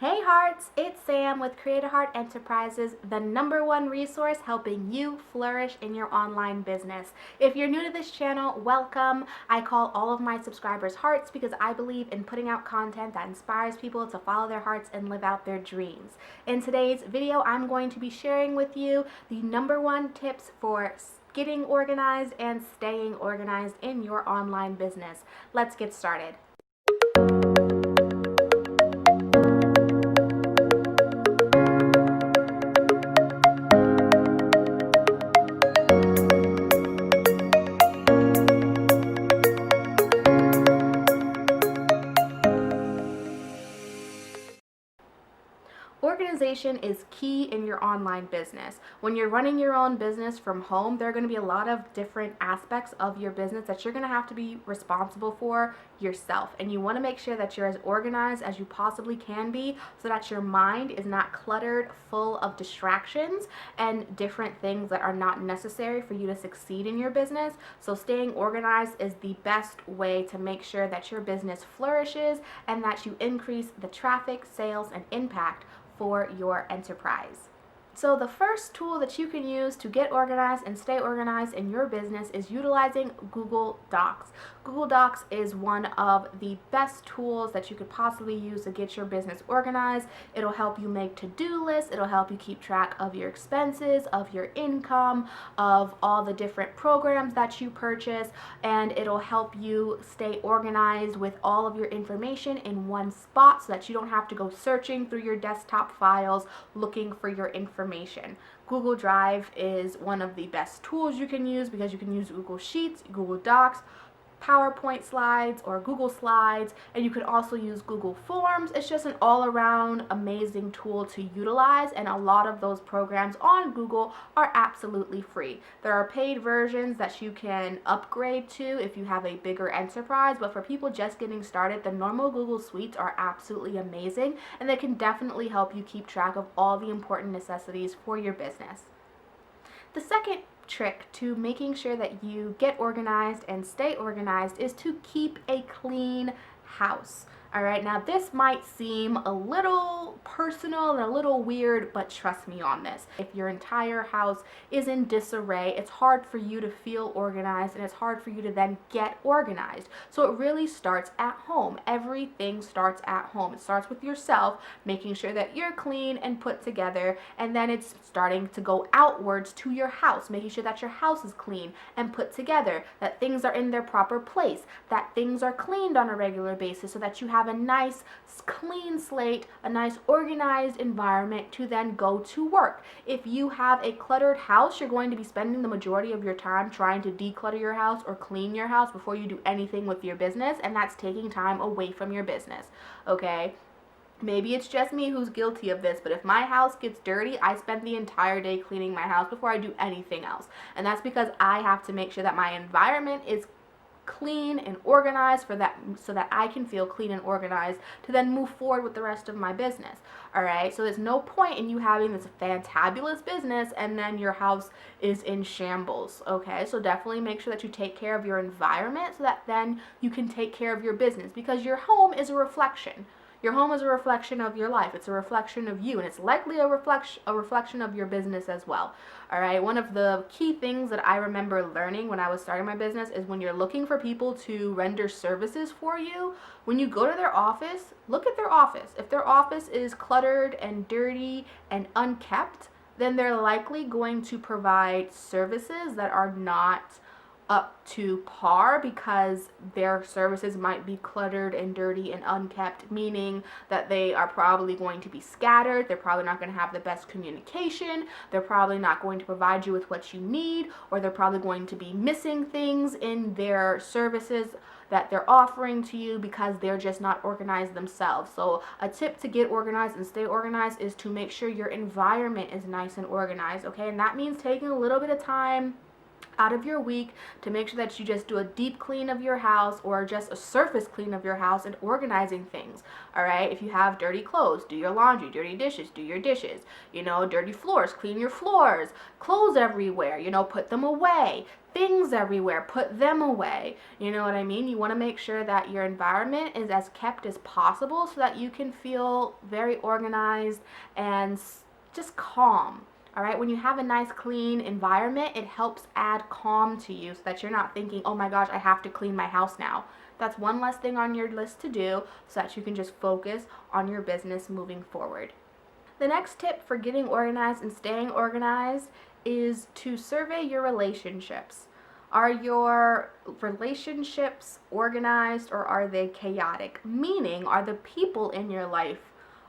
Hey Hearts, it's Sam with Create a Heart Enterprises, the #1 resource helping you flourish in your online business. If you're new to this channel, welcome. I call all of my subscribers Hearts because I believe in putting out content that inspires people to follow their hearts and live out their dreams. In today's video, I'm going to be sharing with you the #1 tips for getting organized and staying organized in your online business. Let's get started. Organization is key in your online business. When you're running your own business from home, there are going to be a lot of different aspects of your business that you're going to have to be responsible for yourself. And you want to make sure that you're as organized as you possibly can be so that your mind is not cluttered, full of distractions and different things that are not necessary for you to succeed in your business. So staying organized is the best way to make sure that your business flourishes and that you increase the traffic, sales, and impact for your enterprise. So the first tool that you can use to get organized and stay organized in your business is utilizing Google Docs. Google Docs is one of the best tools that you could possibly use to get your business organized. It'll help you make to-do lists, it'll help you keep track of your expenses, of your income, of all the different programs that you purchase, and it'll help you stay organized with all of your information in one spot so that you don't have to go searching through your desktop files looking for your information. Google Drive is one of the best tools you can use because you can use Google Sheets, Google Docs, PowerPoint slides, or Google Slides, and you can also use Google Forms. It's just an all-around amazing tool to utilize, and a lot of those programs on Google are absolutely free. There are paid versions that you can upgrade to if you have a bigger enterprise, but for people just getting started, the normal Google Suites are absolutely amazing, and they can definitely help you keep track of all the important necessities for your business. The second trick to making sure that you get organized and stay organized is to keep a clean house. All right, now this might seem a little personal and a little weird, but trust me on this. If your entire house is in disarray, it's hard for you to feel organized and it's hard for you to then get organized. So it really starts at home. Everything starts at home. It starts with yourself, making sure that you're clean and put together, and then it's starting to go outwards to your house, making sure that your house is clean and put together, that things are in their proper place, that things are cleaned on a regular basis so that you have a nice clean slate, a nice organized environment to then go to work. If you have a cluttered house, you're going to be spending the majority of your time trying to declutter your house or clean your house before you do anything with your business, and that's taking time away from your business, okay? Maybe it's just me who's guilty of this, but if my house gets dirty, I spend the entire day cleaning my house before I do anything else. And that's because I have to make sure that my environment is clean and organized for that, so that I can feel clean and organized to then move forward with the rest of my business. All right, so there's no point in you having this fantabulous business and then your house is in shambles. Okay, so definitely make sure that you take care of your environment so that then you can take care of your business, because your home is a reflection. Your home is a reflection of your life. It's a reflection of you, and it's likely a reflection of your business as well. All right, one of the key things that I remember learning when I was starting my business is when you're looking for people to render services for you, when you go to their office, look at their office. If their office is cluttered and dirty and unkept, then they're likely going to provide services that are not up to par, because their services might be cluttered and dirty and unkept, meaning that they are probably going to be scattered. They're probably not going to have the best communication. They're probably not going to provide you with what you need, or they're probably going to be missing things in their services that they're offering to you because they're just not organized themselves. So a tip to get organized and stay organized is to make sure your environment is nice and organized, okay? And that means taking a little bit of time out of your week to make sure that you just do a deep clean of your house or just a surface clean of your house and organizing things. All right, if you have dirty clothes, do your laundry. Dirty dishes, do your dishes. Dirty floors, clean your floors. Clothes everywhere, put them away. Things everywhere, put them away. You know what I mean? You want to make sure that your environment is as kept as possible so that you can feel very organized and just calm. All right, when you have a nice clean environment, it helps add calm to you so that you're not thinking, oh my gosh, I have to clean my house now. That's one less thing on your list to do so that you can just focus on your business moving forward. The next tip for getting organized and staying organized is to survey your relationships. Are your relationships organized or are they chaotic? Meaning, are the people in your life,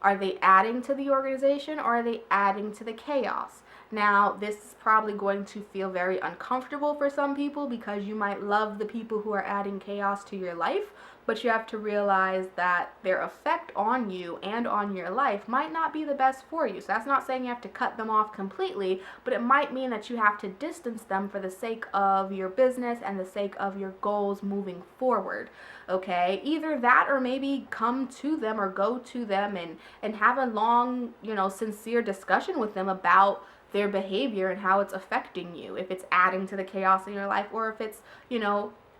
are they adding to the organization or are they adding to the chaos? Now, this is probably going to feel very uncomfortable for some people because you might love the people who are adding chaos to your life, but you have to realize that their effect on you and on your life might not be the best for you. So that's not saying you have to cut them off completely, but it might mean that you have to distance them for the sake of your business and the sake of your goals moving forward. Okay, either that or maybe come to them or go to them and have a long, sincere discussion with them about their behavior and how it's affecting you, if it's adding to the chaos in your life or if it's,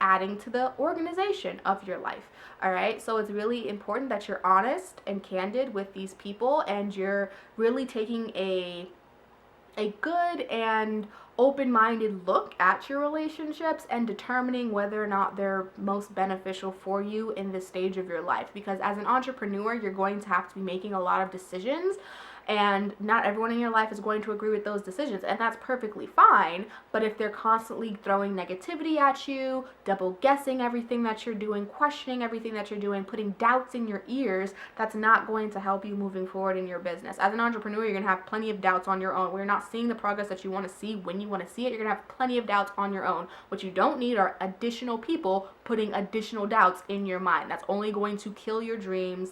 adding to the organization of your life. All right, so it's really important that you're honest and candid with these people and you're really taking a good and open-minded look at your relationships and determining whether or not they're most beneficial for you in this stage of your life. Because as an entrepreneur, you're going to have to be making a lot of decisions, and not everyone in your life is going to agree with those decisions, and that's perfectly fine. But if they're constantly throwing negativity at you, double guessing everything that you're doing, questioning everything that you're doing, putting doubts in your ears, that's not going to help you moving forward in your business. As an entrepreneur, you're going to have plenty of doubts on your own. We're not seeing the progress that you want to see when you want to see it. You're going to have plenty of doubts on your own. What you don't need are additional people putting additional doubts in your mind. That's only going to kill your dreams.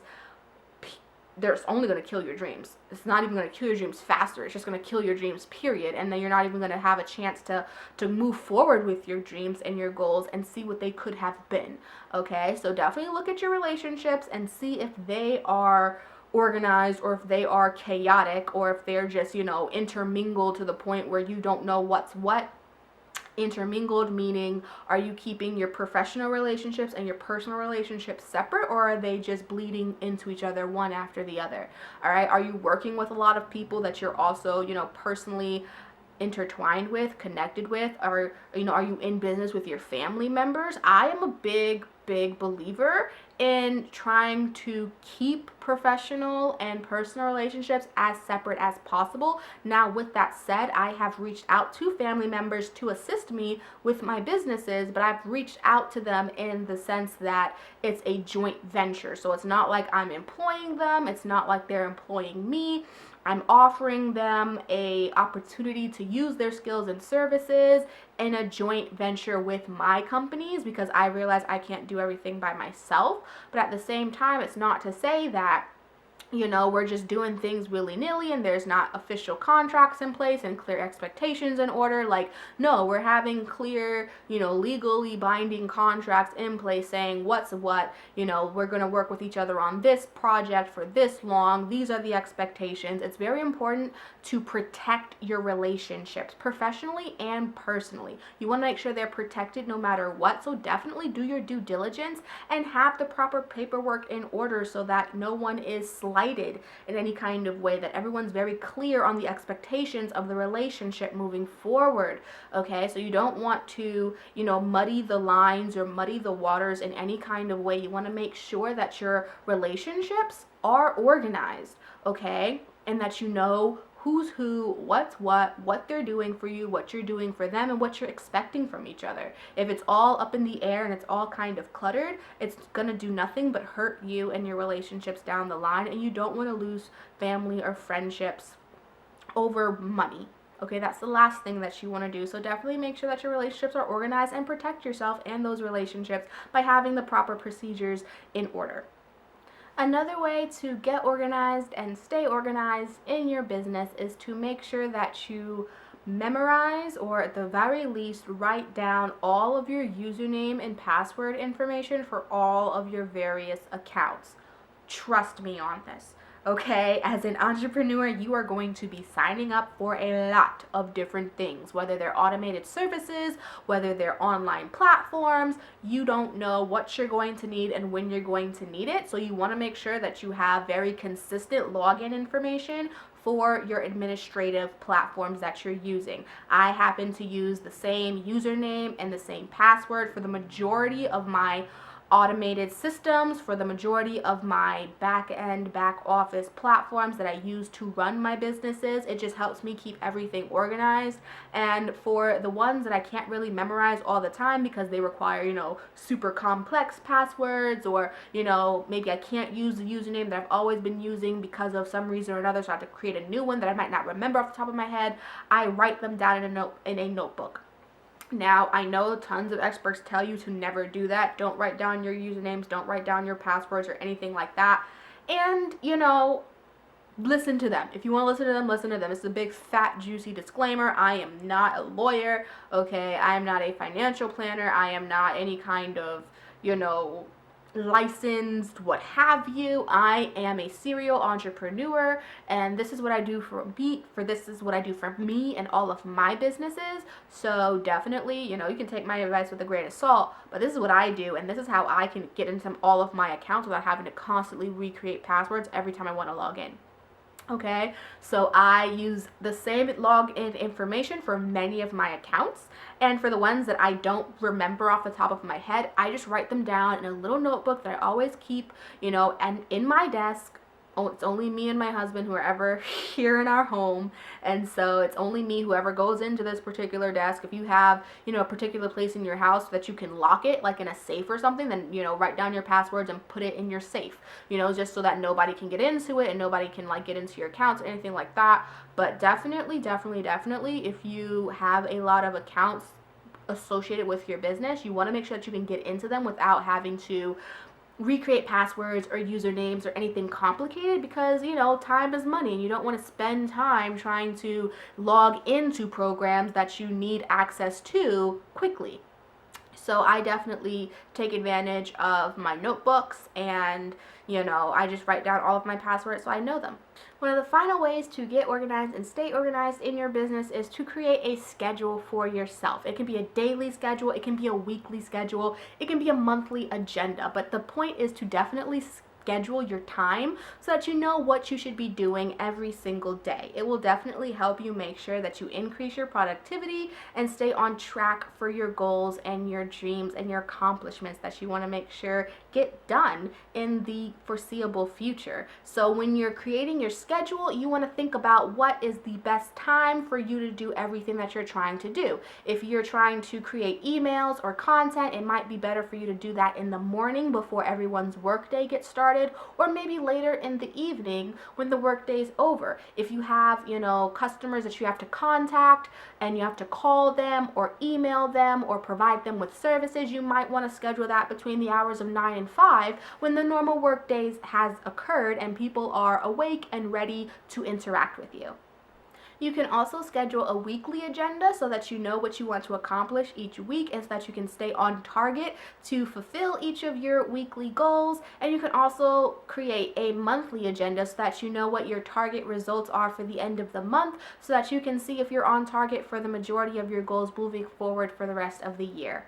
There's only going to kill your dreams. It's not even going to kill your dreams faster. It's just going to kill your dreams, period. And then you're not even going to have a chance to move forward with your dreams and your goals and see what they could have been. Okay, so definitely look at your relationships and see if they are organized or if they are chaotic or if they're just, intermingled to the point where you don't know what's what. Intermingled meaning, are you keeping your professional relationships and your personal relationships separate, or are they just bleeding into each other one after the other? All right, are you working with a lot of people that you're also personally intertwined with, connected with, or are you in business with your family members? I am a big believer in trying to keep professional and personal relationships as separate as possible. Now, with that said, I have reached out to family members to assist me with my businesses, but I've reached out to them in the sense that it's a joint venture. So it's not like I'm employing them, it's not like they're employing me. I'm offering them a opportunity to use their skills and services in a joint venture with my companies because I realize I can't do everything by myself. But at the same time, it's not to say that we're just doing things willy-nilly and there's not official contracts in place and clear expectations in order. Like, no, we're having clear, legally binding contracts in place saying what's what, we're going to work with each other on this project for this long. These are the expectations. It's very important to protect your relationships professionally and personally. You want to make sure they're protected no matter what. So definitely do your due diligence and have the proper paperwork in order so that no one is slighted in any kind of way, that everyone's very clear on the expectations of the relationship moving forward. Okay, so you don't want to, muddy the lines or muddy the waters in any kind of way. You want to make sure that your relationships are organized, okay, and that who's who, what's what they're doing for you, what you're doing for them, and what you're expecting from each other. If it's all up in the air and it's all kind of cluttered, it's gonna do nothing but hurt you and your relationships down the line, and you don't want to lose family or friendships over money. Okay, that's the last thing that you want to do. So definitely make sure that your relationships are organized and protect yourself and those relationships by having the proper procedures in order. Another way to get organized and stay organized in your business is to make sure that you memorize, or at the very least write down all of your username and password information for all of your various accounts. Trust me on this. Okay, as an entrepreneur, you are going to be signing up for a lot of different things, whether they're automated services, whether they're online platforms. You don't know what you're going to need and when you're going to need it. So, you want to make sure that you have very consistent login information for your administrative platforms that you're using. I happen to use the same username and the same password for the majority of my automated systems, for the majority of my back office platforms that I use to run my businesses. It just helps me keep everything organized. And for the ones that I can't really memorize all the time because they require, super complex passwords, or, maybe I can't use the username that I've always been using because of some reason or another, so I have to create a new one that I might not remember off the top of my head, I write them down in a notebook. Now, I know tons of experts tell you to never do that. Don't write down your usernames, don't write down your passwords or anything like that. And, listen to them. If you want to listen to them, listen to them. It's a big, fat, juicy disclaimer. I am not a lawyer, okay? I am not a financial planner. I am not any kind of, licensed what have you. I am a serial entrepreneur, and this is what I do for me and all of my businesses. So definitely, you can take my advice with a grain of salt, but this is what I do, and this is how I can get into all of my accounts without having to constantly recreate passwords every time I want to log in. Okay, so I use the same login information for many of my accounts, and for the ones that I don't remember off the top of my head, I just write them down in a little notebook that I always keep, and in my desk. Oh, it's only me and my husband who are ever here in our home, and so it's only me whoever goes into this particular desk. If you have, a particular place in your house that you can lock it, like in a safe or something, then, write down your passwords and put it in your safe, just so that nobody can get into it and nobody can, like, get into your accounts or anything like that. But definitely, if you have a lot of accounts associated with your business, you want to make sure that you can get into them without having to recreate passwords or usernames or anything complicated, because time is money and you don't want to spend time trying to log into programs that you need access to quickly. So I definitely take advantage of my notebooks, and I just write down all of my passwords so I know them. One of the final ways to get organized and stay organized in your business is to create a schedule for yourself. It can be a daily schedule, it can be a weekly schedule, it can be a monthly agenda, but the point is to definitely schedule your time so that you know what you should be doing every single day. It will definitely help you make sure that you increase your productivity and stay on track for your goals and your dreams and your accomplishments that you want to make sure get done in the foreseeable future. So when you're creating your schedule, you want to think about what is the best time for you to do everything that you're trying to do. If you're trying to create emails or content, it might be better for you to do that in the morning before everyone's workday gets started, or maybe later in the evening when the workday's over. If you have, customers that you have to contact and you have to call them or email them or provide them with services, you might want to schedule that between the hours of 9 and 5 when the normal workdays has occurred and people are awake and ready to interact with you. You can also schedule a weekly agenda so that you know what you want to accomplish each week and so that you can stay on target to fulfill each of your weekly goals. And you can also create a monthly agenda so that you know what your target results are for the end of the month, so that you can see if you're on target for the majority of your goals moving forward for the rest of the year.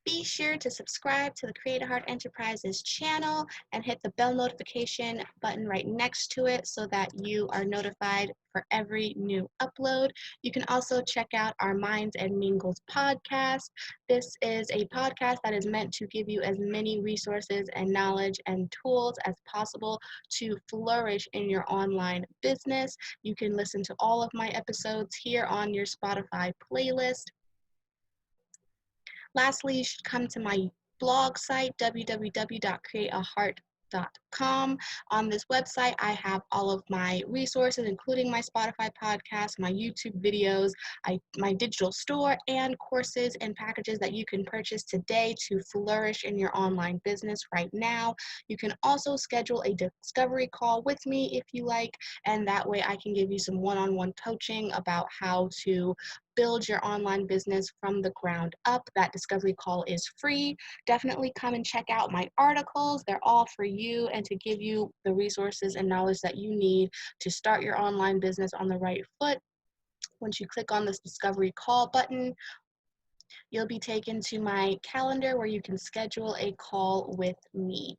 Be sure to subscribe to the Create a Heart Enterprises channel and hit the bell notification button right next to it so that you are notified for every new upload. You can also check out our Minds and Mingles podcast. This is a podcast that is meant to give you as many resources and knowledge and tools as possible to flourish in your online business. You can listen to all of my episodes here on your Spotify playlist. Lastly, you should come to my blog site, www.createaheart.com. unproductive.com. On this website, I have all of my resources, including my Spotify podcast, my YouTube videos, my digital store, and courses and packages that you can purchase today to flourish in your online business right now. You can also schedule a discovery call with me if you like, and that way I can give you some one-on-one coaching about how to build your online business from the ground up. That discovery call is free. Definitely come and check out my articles. They're all for you and to give you the resources and knowledge that you need to start your online business on the right foot. Once you click on this discovery call button, you'll be taken to my calendar where you can schedule a call with me.